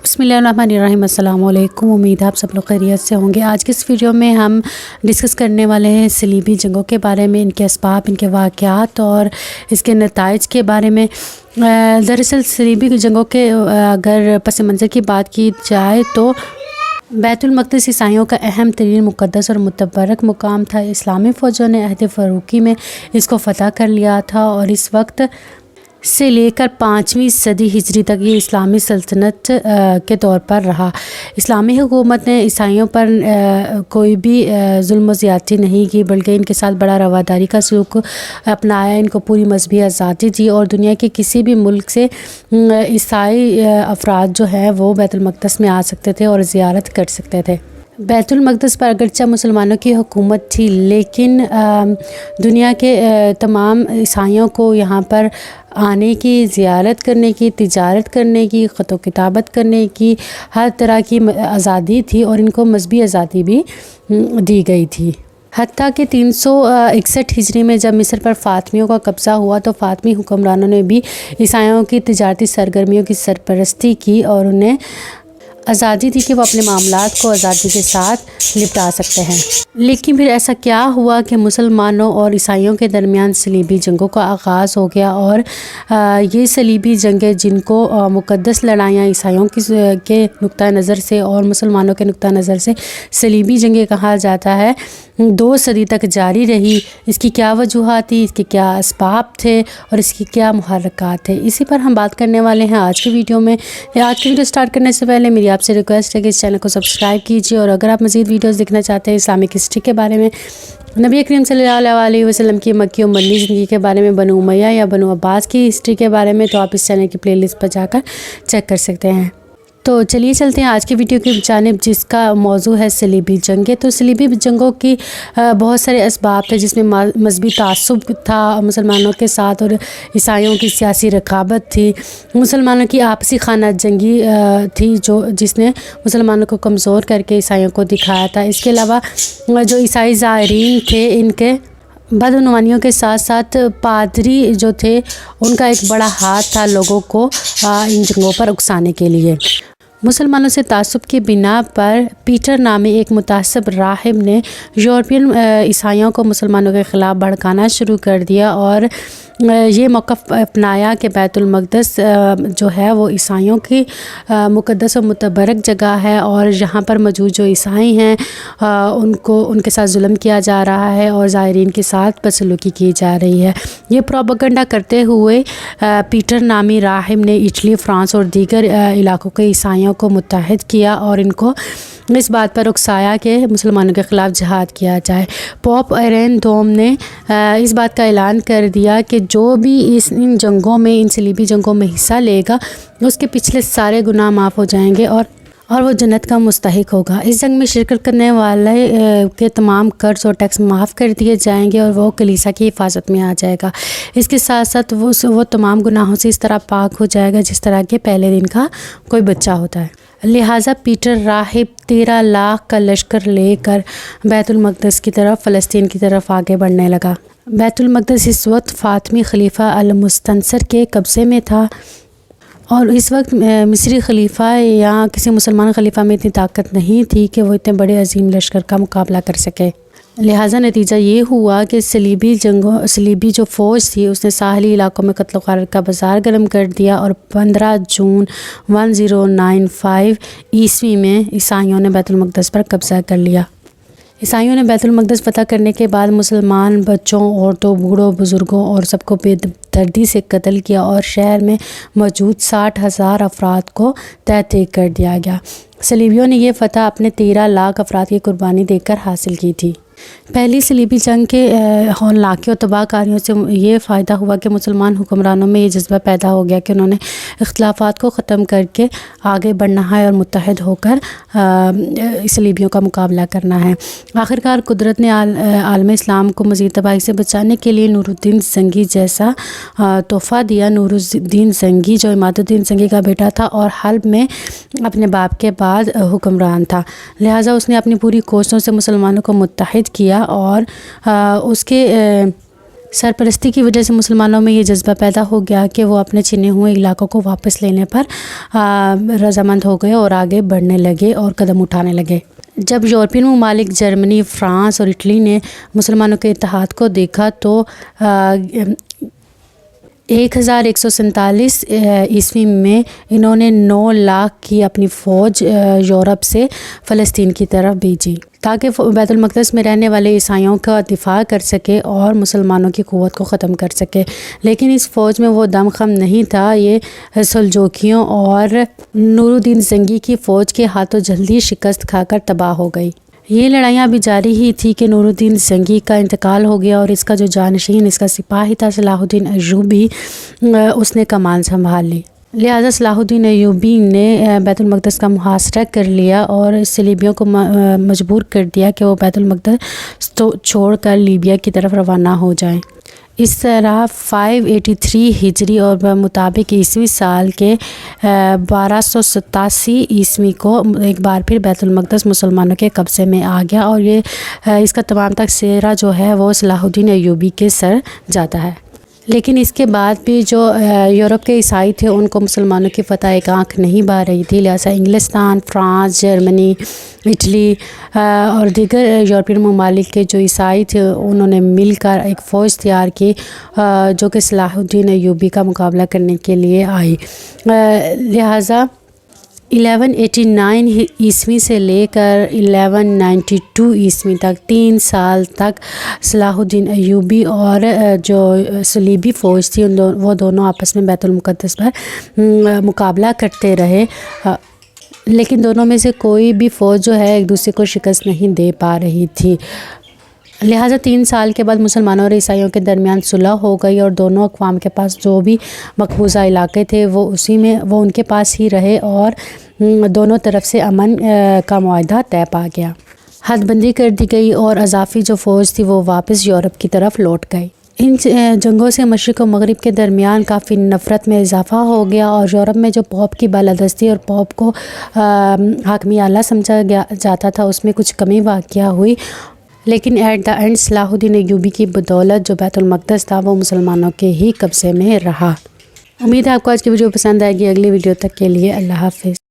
बिस्मिल्लाहिर्रहमानिर्रहीम। अस्सलाम वालेकुम। उम्मीद है आप सब लोग खैरियत से होंगे। आज के इस वीडियो में हम डिस्कस करने वाले हैं सलीबी जंगों के बारे में, इनके असबाब, इनके वाक़यात और इसके नताइज के बारे में। दरअसल सलीबी जंगों के अगर पस मंज़र की बात की जाए तो बैतुल मक़दिस ईसाइयों का अहम तरीन मुक़द्दस और मुतबरक मुकाम था। इस्लामी फ़ौजों ने अहद फ़ारूक़ी में इसको फ़तह कर लिया था और इस वक्त से लेकर 5वीं सदी हिजरी तक ये इस्लामी सल्तनत के तौर पर रहा। इस्लामी हुकूमत ने ईसाइयों पर कोई भी जुल्म ज़्यादती नहीं की, बल्कि इनके साथ बड़ा रवादारी का सलूक अपनाया। इनको पूरी मजहबी आज़ादी दी और दुनिया के किसी भी मुल्क से ईसाई अफराद जो हैं वो बैतुल मक़दस में आ सकते थे और ज़ियारत कर सकते थे। बैतुल मक़दस पर अगरचे मुसलमानों की हुकूमत थी, लेकिन दुनिया के तमाम ईसाइयों को यहाँ पर आने की, ज़ियारत करने की, तिजारत करने की, ख़त व किताबत करने की हर तरह की आज़ादी थी और इनको मजहबी आज़ादी भी दी गई थी। हत्ता कि 361 हिजरी में जब मिस्र पर फ़ातिमियों का कब्ज़ा हुआ तो फ़ातिमी हुक्मरानों ने भी ईसाइयों की तिजारती सरगर्मियों की सरपरस्ती की और उन्हें आज़ादी थी कि वो अपने मामलात को आज़ादी के साथ निपटा सकते हैं। लेकिन फिर ऐसा क्या हुआ कि मुसलमानों और ईसाइयों के दरमियान सलीबी जंगों का आगाज़ हो गया और ये सलीबी जंगें, जिनको मुक़द्दस लड़ाइयाँ ईसाइयों के नुक्ता नज़र से और मुसलमानों के नुक्ता नज़र से सलीबी जंगें कहा जाता है, 2 सदी तक जारी रही। इसकी क्या वजूहात थी, इसके क्या असबाब थे और इसकी क्या मुहर्रकात थे, इसी पर हम बात करने वाले हैं आज की वीडियो में। आज की वीडियो स्टार्ट करने से पहले मेरी आपसे रिक्वेस्ट है कि इस चैनल को सब्सक्राइब कीजिए और अगर आप मज़ीद वीडियोस देखना चाहते हैं इस्लामिक हिस्ट्री के बारे में, नबी करीम सल्लल्लाहु अलैहि वसल्लम की मक्की और मदनी ज़िंदगी के बारे में, बनु उमैया या बनु अब्बास की हिस्ट्री के बारे में, तो आप इस चैनल की प्लेलिस्ट पर जाकर चेक कर सकते हैं। तो चलिए चलते हैं आज की वीडियो की जानिब, जिसका मौजू है सलीबी जंगें। तो सलीबी जंगों की बहुत सारे असबाब थे, जिसमें मजहबी तासुब था मुसलमानों के साथ और ईसाइयों की सियासी रकाबत थी। मुसलमानों की आपसी खाना जंगी थी जिसने मुसलमानों को कमज़ोर करके ईसाइयों को दिखाया था। इसके अलावा जो ईसाई ज़ायरीन थे, इनके बदउनवानियों के साथ साथ पादरी जो थे, उनका एक बड़ा हाथ था लोगों को इन जंगों पर उकसाने के लिए। मुसलमानों से तासुब की बिना पर पीटर नामी एक मुतासब राहिब ने यूरोपियन ईसाइयों को मुसलमानों के ख़िलाफ़ भड़काना शुरू कर दिया और ये मौक़िफ़ अपनाया कि बैतुल मक़दस जो है वो ईसाइयों की मुक़द्दस और मुतबरक जगह है और यहाँ पर मौजूद जो ईसाई हैं उनके साथ जुल्म किया जा रहा है और ज़ायरीन के साथ बदसलूकी की जा रही है। ये प्रोपेगेंडा करते हुए पीटर नामी राहिब ने इटली, फ़्रांस और दीगर इलाक़ों के ईसाइयों को मुत्तहिद किया और इनको इस बात पर उकसाया कि मुसलमानों के ख़िलाफ़ जिहाद किया जाए। पोप अरेन दोम ने इस बात का ऐलान कर दिया कि जो भी इन जंगों में, इन सलीबी जंगों में हिस्सा लेगा, उसके पिछले सारे गुनाह माफ़ हो जाएंगे और वो जन्नत का मुस्तहिक होगा। इस जंग में शिरकत करने वाले के तमाम कर्ज और टैक्स माफ़ कर दिए जाएंगे और वो कलीसिया की हिफाजत में आ जाएगा। इसके साथ साथ वो तमाम गुनाहों से इस तरह पाक हो जाएगा जिस तरह के पहले दिन का कोई बच्चा होता है। लिहाजा पीटर राहिब 13 लाख का लश्कर लेकर बैतुल मक़दस की तरफ, फ़लस्तीन की तरफ आगे बढ़ने लगा। बैतुल मक़दस इस वक्त फ़ातिमी खलीफा अल मुस्तनसर के कब्ज़े में था और इस वक्त मिस्री खलीफा या किसी मुसलमान खलीफा में इतनी ताकत नहीं थी कि वो इतने बड़े अजीम लश्कर का मुकाबला कर सके। लिहाजा नतीजा ये हुआ कि सलीबी जो फ़ौज थी उसने साहली इलाकों में कत्ल गारत का बाज़ार गर्म कर दिया और 15 जून 1095 ईस्वी में ईसाइयों ने बैतुल मक़दस पर कब्ज़ा कर लिया। ईसाइयों ने बैतुल मक़दस फ़तह करने के बाद मुसलमान बच्चों, औरतों, बूढ़ों, बुज़ुर्गों और सबको बेदर्दी से कत्ल किया और शहर में मौजूद 60,000 अफराद को तहक़ीक़ कर दिया गया। सलीबियों ने यह फ़तह अपने 13 लाख अफराद की कुर्बानी देकर हासिल की थी। पहली सलीबी जंग के हौलनाकी और तबाहकारियों से ये फ़ायदा हुआ कि मुसलमान हुक्मरानों में ये जज्बा पैदा हो गया कि उन्होंने इख्तिलाफ़ात को ख़त्म करके आगे बढ़ना है और मुत्तहिद होकर सलीबियों का मुकाबला करना है। आखिरकार कुदरत ने आलम इस्लाम को मज़ीद तबाही से बचाने के लिए नूरुद्दीन ज़ंगी जैसा तोहफ़ा दिया। नूरुद्दीन ज़ंगी जो इमादुद्दीन ज़ंगी का बेटा था और हल्ब में अपने बाप के बाद हुक्मरान था, लिहाजा उसने अपनी पूरी कोशिशों से मुसलमानों को मुत्तहिद किया और उसके سرپرستی کی وجہ سے مسلمانوں میں یہ جذبہ پیدا ہو گیا کہ وہ اپنے چھنے ہوئے علاقوں کو واپس لینے پر رضامند ہو گئے اور آگے بڑھنے لگے اور قدم اٹھانے لگے۔ جب یورپین ممالک جرمنی، فرانس اور اٹلی نے مسلمانوں کے اتحاد کو دیکھا تو 1147 عیسوی میں انہوں نے 9 لاکھ کی اپنی فوج یورپ سے فلسطین کی طرف بھیجی تاکہ بیت المقدس میں رہنے والے عیسائیوں کا دفاع کر سکے اور مسلمانوں کی قوت کو ختم کر سکے، لیکن اس فوج میں وہ دم خم نہیں تھا۔ یہ سلجوکیوں اور نور الدین زنگی کی فوج کے ہاتھوں جلدی شکست کھا کر تباہ ہو گئی۔ یہ لڑائیاں ابھی جاری ہی تھی کہ نور الدین زنگی کا انتقال ہو گیا اور اس کا جو جانشین اس کا سپاہی تھا صلاح الدین ایوبی، اس نے کمان سنبھال لی۔ لہٰذا صلاح الدین ایوبی نے بیت المقدس کا محاصرہ کر لیا اور صلیبیوں کو مجبور کر دیا کہ وہ بیت المقدس چھوڑ کر لیبیا کی طرف روانہ ہو جائیں۔ اس طرح 583 ہجری اور بمطابق عیسوی سال کے 1287 عیسوی کو ایک بار پھر بیت المقدس مسلمانوں کے قبضے میں آ گیا اور اس کا تمام تک سہرا جو ہے وہ صلاح الدین ایوبی کے سر جاتا ہے۔ لیکن اس کے بعد بھی جو یورپ کے عیسائی تھے ان کو مسلمانوں کی فتح ایک آنکھ نہیں بھا رہی تھی، لہٰذا انگلستان، فرانس، جرمنی، اٹلی اور دیگر یورپین ممالک کے جو عیسائی تھے انہوں نے مل کر ایک فوج تیار کی جو کہ صلاح الدین ایوبی کا مقابلہ کرنے کے لیے آئی۔ لہٰذا 1189 عیسوی سے لے کر 1192 عیسوی تک 3 سال تک صلاح الدین ایوبی اور جو صلیبی فوج تھی وہ دونوں آپس میں بیت المقدس پر مقابلہ کرتے رہے، لیکن دونوں میں سے کوئی بھی فوج جو ہے ایک دوسرے کو شکست نہیں دے پا رہی تھی۔ لہٰذا 3 سال کے بعد مسلمانوں اور عیسائیوں کے درمیان صلح ہو گئی اور دونوں اقوام کے پاس جو بھی مقبوضہ علاقے تھے وہ ان کے پاس ہی رہے اور دونوں طرف سے امن کا معاہدہ طے پا گیا، حد بندی کر دی گئی اور اضافی جو فوج تھی وہ واپس یورپ کی طرف لوٹ گئی۔ ان جنگوں سے مشرق و مغرب کے درمیان کافی نفرت میں اضافہ ہو گیا اور یورپ میں جو پوپ کی بالادستی اور پوپ کو حاکم اعلیٰ سمجھا جاتا تھا اس میں کچھ کمی واقع ہوئی، لیکن ایٹ دا اینڈ صلاح الدین ایوبی کی بدولت جو بیت المقدس تھا وہ مسلمانوں کے ہی قبضے میں رہا۔ امید ہے آپ کو آج کی ویڈیو پسند آئے گی۔ اگلی ویڈیو تک کے لیے اللہ حافظ۔